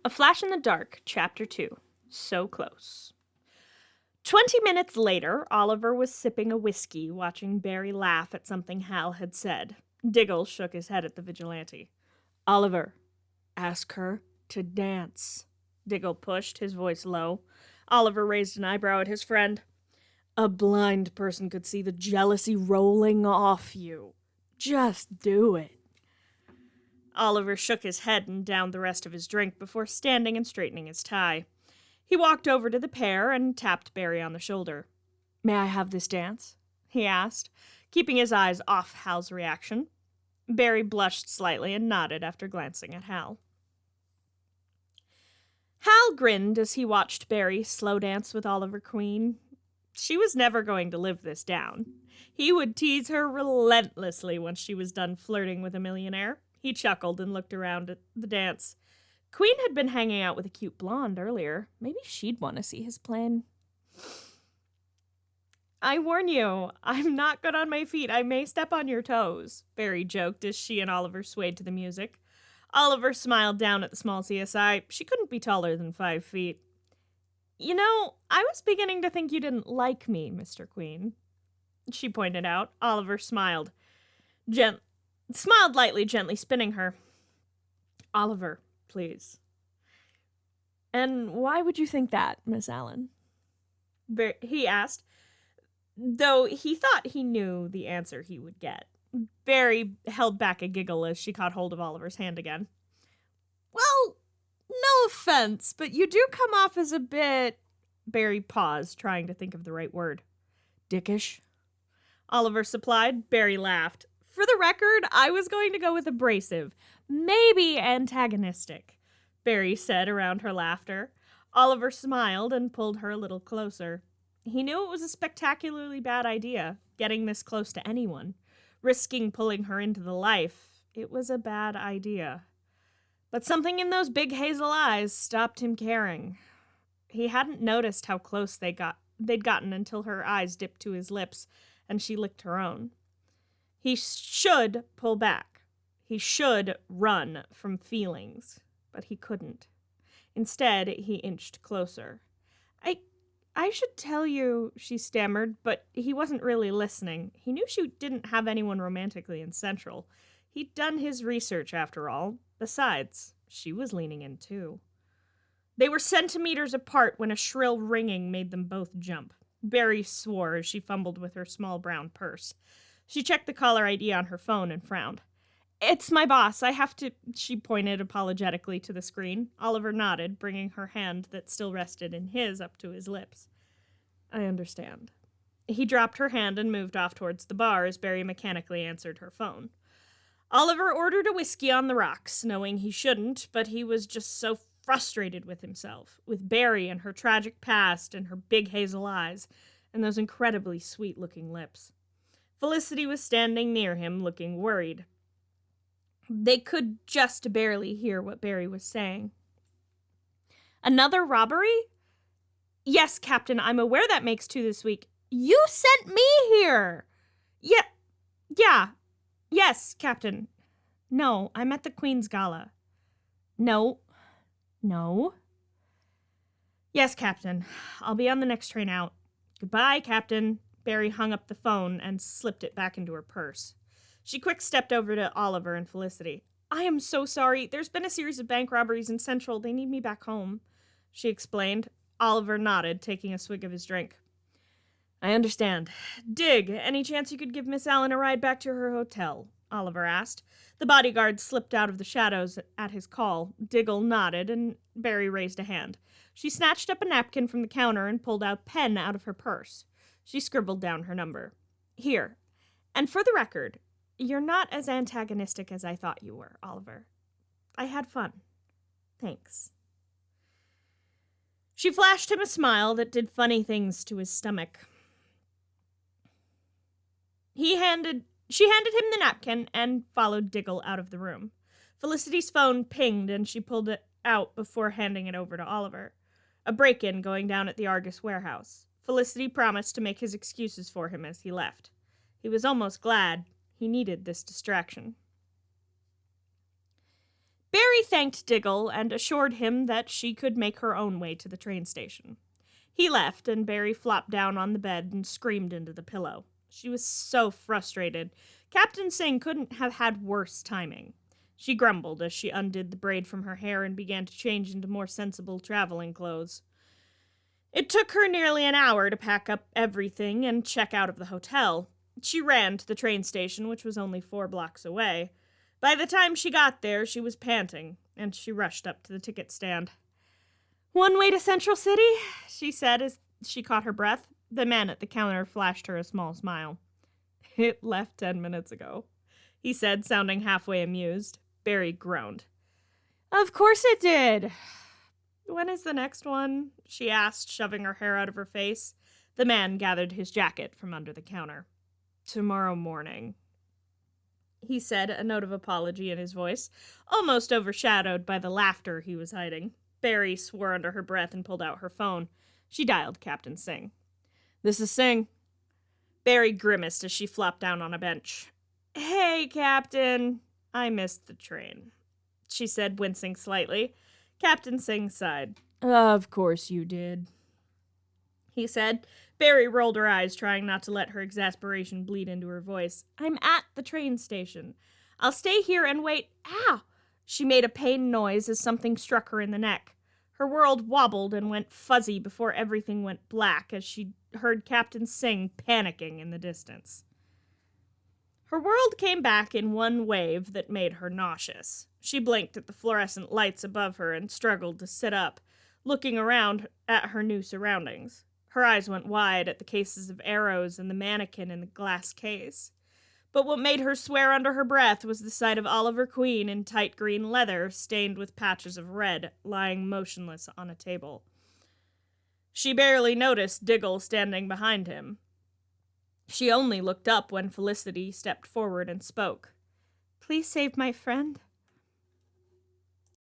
A Flash in the Dark, Chapter 2. So Close. 20 minutes later, Oliver was sipping a whiskey, watching Barry laugh at something Hal had said. Diggle shook his head at the vigilante. Oliver, ask her to dance. Diggle pushed, his voice low. Oliver raised an eyebrow at his friend. A blind person could see the jealousy rolling off you. Just do it. Oliver shook his head and downed the rest of his drink before standing and straightening his tie. He walked over to the pair and tapped Barry on the shoulder. May I have this dance? He asked, keeping his eyes off Hal's reaction. Barry blushed slightly and nodded after glancing at Hal. Hal grinned as he watched Barry slow dance with Oliver Queen. She was never going to live this down. He would tease her relentlessly once she was done flirting with a millionaire. He chuckled and looked around at the dance. Queen had been hanging out with a cute blonde earlier. Maybe she'd want to see his plan. I warn you, I'm not good on my feet. I may step on your toes, Barry joked as she and Oliver swayed to the music. Oliver smiled down at the small CSI. She couldn't be taller than 5 feet. You know, I was beginning to think you didn't like me, Mr. Queen, she pointed out. Oliver smiled. Smiled lightly, gently spinning her. Oliver, please. And why would you think that, Miss Allen? He asked, though he thought he knew the answer he would get. Barry held back a giggle as she caught hold of Oliver's hand again. Well, no offense, but you do come off as a bit... Barry paused, trying to think of the right word. Dickish? Oliver supplied. Barry laughed. For the record, I was going to go with abrasive. Maybe antagonistic, Barry said around her laughter. Oliver smiled and pulled her a little closer. He knew it was a spectacularly bad idea, getting this close to anyone. Risking pulling her into the life. It was a bad idea. But something in those big hazel eyes stopped him caring. He hadn't noticed how close they'd gotten until her eyes dipped to his lips and she licked her own. He should pull back. He should run from feelings, but he couldn't. Instead, he inched closer. I should tell you, she stammered, but he wasn't really listening. He knew she didn't have anyone romantically in Central. He'd done his research, after all. Besides, she was leaning in, too. They were centimeters apart when a shrill ringing made them both jump. Barry swore as she fumbled with her small brown purse. She checked the caller ID on her phone and frowned. It's my boss. I have to... She pointed apologetically to the screen. Oliver nodded, bringing her hand that still rested in his up to his lips. I understand. He dropped her hand and moved off towards the bar as Barry mechanically answered her phone. Oliver ordered a whiskey on the rocks, knowing he shouldn't, but he was just so frustrated with himself, with Barry and her tragic past and her big hazel eyes and those incredibly sweet-looking lips. Felicity was standing near him, looking worried. They could just barely hear what Barry was saying. Another robbery? Yes, Captain, I'm aware that makes 2 this week. You sent me here! Yeah. Yes, Captain. No, I'm at the Queen's Gala. No. Yes, Captain. I'll be on the next train out. Goodbye, Captain. Barry hung up the phone and slipped it back into her purse. She quick-stepped over to Oliver and Felicity. I am so sorry. There's been a series of bank robberies in Central. They need me back home, she explained. Oliver nodded, taking a swig of his drink. I understand. Dig, any chance you could give Miss Allen a ride back to her hotel? Oliver asked. The bodyguard slipped out of the shadows at his call. Diggle nodded, and Barry raised a hand. She snatched up a napkin from the counter and pulled a pen out of her purse. She scribbled down her number. Here. And for the record, you're not as antagonistic as I thought you were, Oliver. I had fun. Thanks. She flashed him a smile that did funny things to his stomach. She handed him the napkin and followed Diggle out of the room. Felicity's phone pinged and she pulled it out before handing it over to Oliver. A break-in going down at the Argus warehouse. Felicity promised to make his excuses for him as he left. He was almost glad. He needed this distraction. Barry thanked Diggle and assured him that she could make her own way to the train station. He left, and Barry flopped down on the bed and screamed into the pillow. She was so frustrated. Captain Singh couldn't have had worse timing. She grumbled as she undid the braid from her hair and began to change into more sensible traveling clothes. It took her nearly an hour to pack up everything and check out of the hotel. She ran to the train station, which was only 4 blocks away. By the time she got there, she was panting, and she rushed up to the ticket stand. "One way to Central City?" she said as she caught her breath. The man at the counter flashed her a small smile. "It left 10 minutes ago," he said, sounding halfway amused. Barry groaned. "Of course it did." "When is the next one?" she asked, shoving her hair out of her face. The man gathered his jacket from under the counter. "Tomorrow morning," he said, a note of apology in his voice, almost overshadowed by the laughter he was hiding. Barry swore under her breath and pulled out her phone. She dialed Captain Singh. "This is Singh." Barry grimaced as she flopped down on a bench. "Hey, Captain. I missed the train," she said, wincing slightly. Captain Singh sighed. "Of course you did," he said. Barry rolled her eyes, trying not to let her exasperation bleed into her voice. "I'm at the train station. I'll stay here and wait." Ow! She made a pained noise as something struck her in the neck. Her world wobbled and went fuzzy before everything went black as she heard Captain Singh panicking in the distance. Her world came back in one wave that made her nauseous. She blinked at the fluorescent lights above her and struggled to sit up, looking around at her new surroundings. Her eyes went wide at the cases of arrows and the mannequin in the glass case. But what made her swear under her breath was the sight of Oliver Queen in tight green leather, stained with patches of red, lying motionless on a table. She barely noticed Diggle standing behind him. She only looked up when Felicity stepped forward and spoke. "Please save my friend,"